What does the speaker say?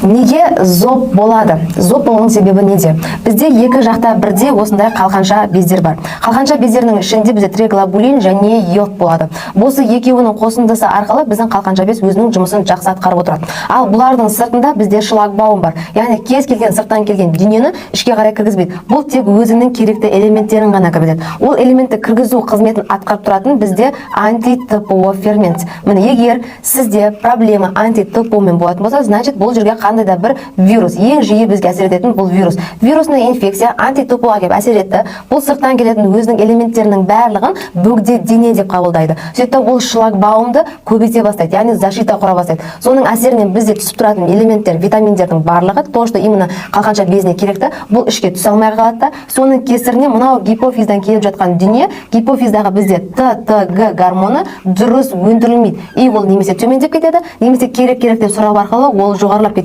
Неге зоб болады? Зоб болуның себебі неде? Бізде екі жақта бірде осындай қалқанша бездер бар. Қалқанша бездерінің ішінде бізде триглобулин және йод болады. Осы екеуінің қосындысы арқылы біздің қалқанша без өзінің жұмысын жақсы атқарып отырады. Ал бұлардың сыртында бізде шлагбаум бар. Яғни кез келген сырттан келген дүниені ішке қарай кіргізбейді. Бұл тек өзінің керекті элементтерін ғана кіргізеді. Ол элементті кіргізу қызметін атқарып тұратын бізде анти-ТПО фермент. Міне егер сізде проблема анти-ТПОмен болатын болса, значит бұл жерге қандай да бір вирус, ең жиі бізге әсер ететін бұл вирус. Вирусный инфекция анти-ТПОға келіп әсер етті. Бұл сырттан келетін өзінің элементтерінің барлығын бөгде дене деп қабылдайды. Сөйтіп ол шлагбаумды көбейте бастайды, яғни защита құра бастайды. Соның әсерінен бізде түсіп тұратын элементтер, витаминдердің барлығы, то, что именно қалқанша безіне керекті, бұл ішке түсе алмай қалады да, соның кесірінен мынау гипофиздан келіп жатқан дүние, гипофиздағы бізде ТТГ гормоны дұрыс өндірілмейді. И ол немесе төмендеп кетеді, немесе керек деп сұрау арқылы ол жоғарылап кетеді.